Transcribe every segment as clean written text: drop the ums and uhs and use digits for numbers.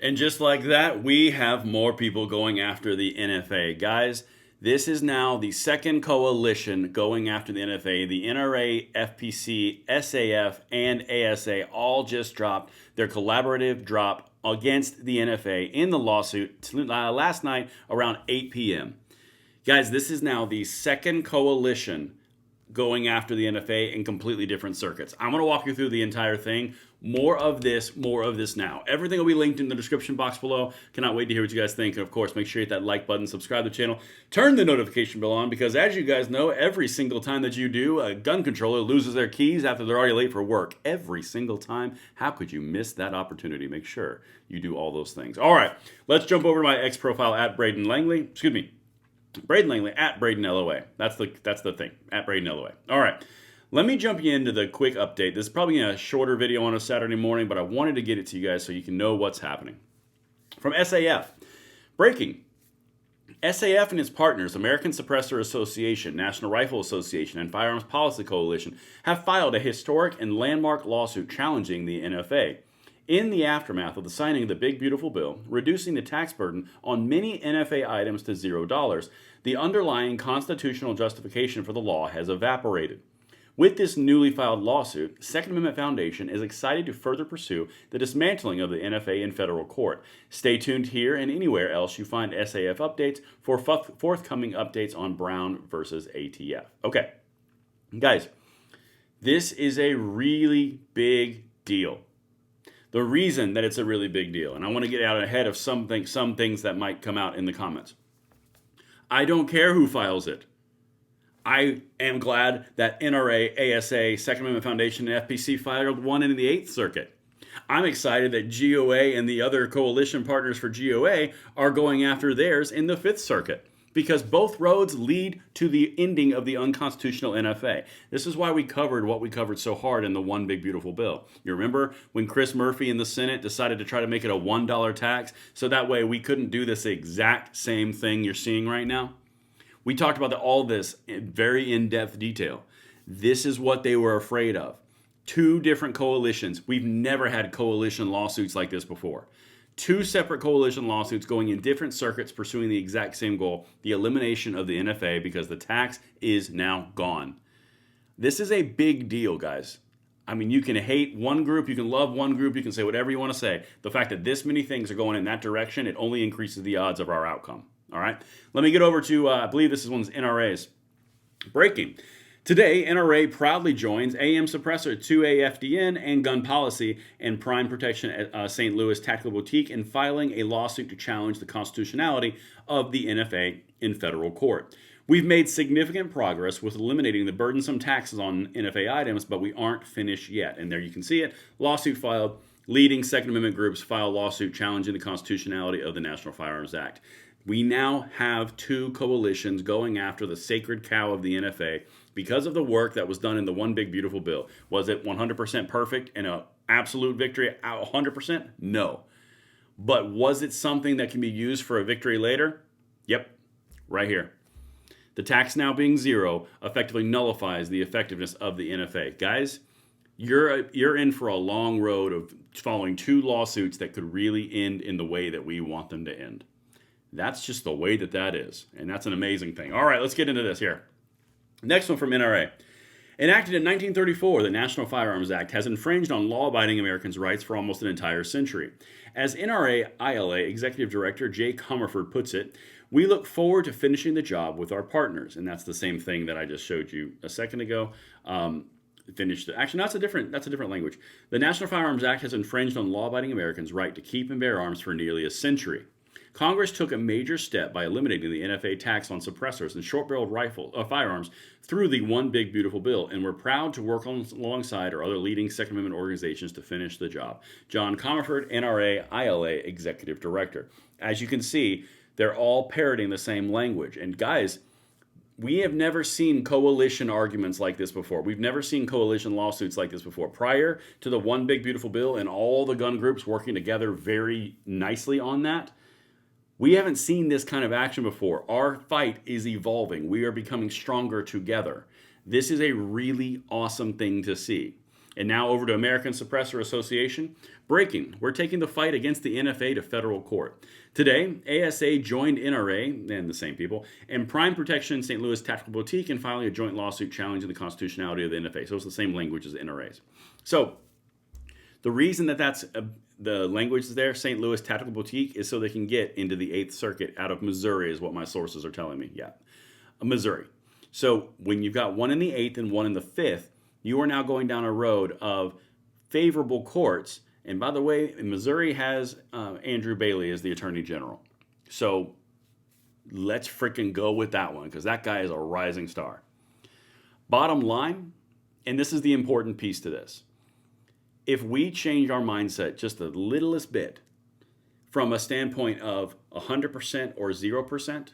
And just like that, we have more people going after the NFA. Guys, this is now the second coalition going after the NFA. The NRA, FPC, SAF, and ASA all just dropped their collaborative drop against the NFA in the lawsuit last night around 8 p.m. Guys, this is now the second coalition going after the NFA in completely different circuits. I'm going to walk you through the entire thing. More of this now. Everything will be linked in the description box below. Cannot wait to hear what you guys think. And of course, make sure you hit that like button, subscribe to the channel, turn the notification bell on, because as you guys know, every single time that you do, a gun controller loses their keys after they're already late for work. Every single time. How could you miss that opportunity? Make sure you do all those things. All right, let's jump over to my X profile at Braden Langley. Excuse me. Braden Langley at Braden LOA. That's the thing, at Braden LOA. All right, let me jump you into the quick update. This is probably a shorter video on a Saturday morning, but I wanted to get it to you guys so you can know what's happening. From SAF, breaking. SAF and its partners, American Suppressor Association, National Rifle Association, and Firearms Policy Coalition, have filed a historic and landmark lawsuit challenging the NFA. In the aftermath of the signing of the Big Beautiful Bill, reducing the tax burden on many NFA items to $0, the underlying constitutional justification for the law has evaporated. With this newly filed lawsuit, Second Amendment Foundation is excited to further pursue the dismantling of the NFA in federal court. Stay tuned here and anywhere else you find SAF updates for forthcoming updates on Brown versus ATF. Okay, guys, this is a really big deal. The reason that it's a really big deal, and I want to get out ahead of some things that might come out in the comments. I don't care who files it. I am glad that NRA, ASA, Second Amendment Foundation, and FPC filed one in the 8th Circuit. I'm excited that GOA and the other coalition partners for GOA are going after theirs in the 5th Circuit, because both roads lead to the ending of the unconstitutional NFA. This is why we covered what we covered so hard in the One Big Beautiful Bill. You remember when Chris Murphy in the Senate decided to try to make it a $1 tax, so that way we couldn't do this exact same thing you're seeing right now? We talked about all this in very in-depth detail. This is what they were afraid of. 2 different coalitions. We've never had coalition lawsuits like this before. 2 separate coalition lawsuits going in different circuits pursuing the exact same goal, the elimination of the NFA, because the tax is now gone. This is a big deal, guys. I mean, you can hate one group, you can love one group, you can say whatever you want to say. The fact that this many things are going in that direction, it only increases the odds of our outcome. All right? Let me get over to, I believe this is one's NRAs. Breaking. Today, NRA proudly joins AM Suppressor 2A FDN and Gun Policy and Prime Protection at St. Louis Tactical Boutique in filing a lawsuit to challenge the constitutionality of the NFA in federal court. We've made significant progress with eliminating the burdensome taxes on NFA items, but we aren't finished yet. And there you can see it. Lawsuit filed. Leading Second Amendment groups file lawsuit challenging the constitutionality of the National Firearms Act. We now have 2 coalitions going after the sacred cow of the NFA because of the work that was done in the One Big Beautiful Bill. Was it 100% perfect and an absolute victory 100%? No. But was it something that can be used for a victory later? Yep, right here. The tax now being 0 effectively nullifies the effectiveness of the NFA. Guys, you're in for a long road of following 2 lawsuits that could really end in the way that we want them to end. That's just the way that is, and that's an amazing thing. All right, let's get into this here. Next one from NRA. Enacted in 1934, the National Firearms Act has infringed on law-abiding Americans' rights for almost an entire century. As NRA ILA Executive Director Jay Comerford puts it, we look forward to finishing the job with our partners. And that's the same thing that I just showed you a second ago. Actually, that's a different language. The National Firearms Act has infringed on law-abiding Americans' right to keep and bear arms for nearly a century. Congress took a major step by eliminating the NFA tax on suppressors and short-barreled firearms through the One Big Beautiful Bill, and we're proud to work alongside our other leading Second Amendment organizations to finish the job. John Comerford, NRA ILA Executive Director. As you can see, they're all parroting the same language. And guys, we have never seen coalition arguments like this before. We've never seen coalition lawsuits like this before. Prior to the One Big Beautiful Bill and all the gun groups working together very nicely on that, we haven't seen this kind of action before. Our fight is evolving. We are becoming stronger together. This is a really awesome thing to see. And now over to American Suppressor Association. Breaking. We're taking the fight against the NFA to federal court. Today, ASA joined NRA, and the same people, and Prime Protection St. Louis Tactical Boutique in filing a joint lawsuit challenging the constitutionality of the NFA. So it's the same language as the NRAs. So the reason that that's the language is there, St. Louis Tactical Boutique, is so they can get into the 8th Circuit out of Missouri, is what my sources are telling me. Yeah, Missouri. So when you've got one in the 8th and one in the 5th, you are now going down a road of favorable courts. And by the way, Missouri has Andrew Bailey as the Attorney General. So let's freaking go with that one, because that guy is a rising star. Bottom line, and this is the important piece to this, if we change our mindset just the littlest bit from a standpoint of 100% or 0%,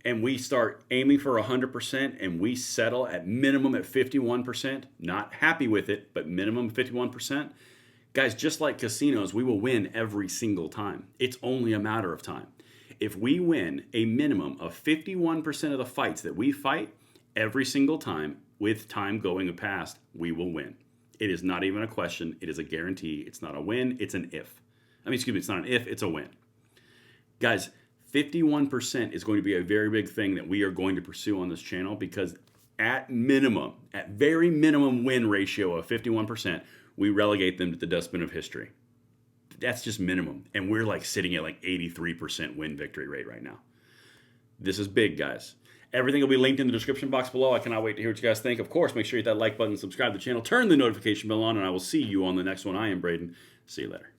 and we start aiming for 100% and we settle at minimum at 51%, not happy with it, but minimum 51%, guys, just like casinos, we will win every single time. It's only a matter of time. If we win a minimum of 51% of the fights that we fight every single time, with time going past, we will win. It is not even a question. It is a guarantee. It's not a win. It's an if. It's not an if. It's a win. Guys, 51% is going to be a very big thing that we are going to pursue on this channel, because at very minimum win ratio of 51%, we relegate them to the dustbin of history. That's just minimum. And we're like sitting at like 83% win victory rate right now. This is big, guys. Everything will be linked in the description box below. I cannot wait to hear what you guys think. Of course, make sure you hit that like button, subscribe to the channel, turn the notification bell on, and I will see you on the next one. I am Braden. See you later.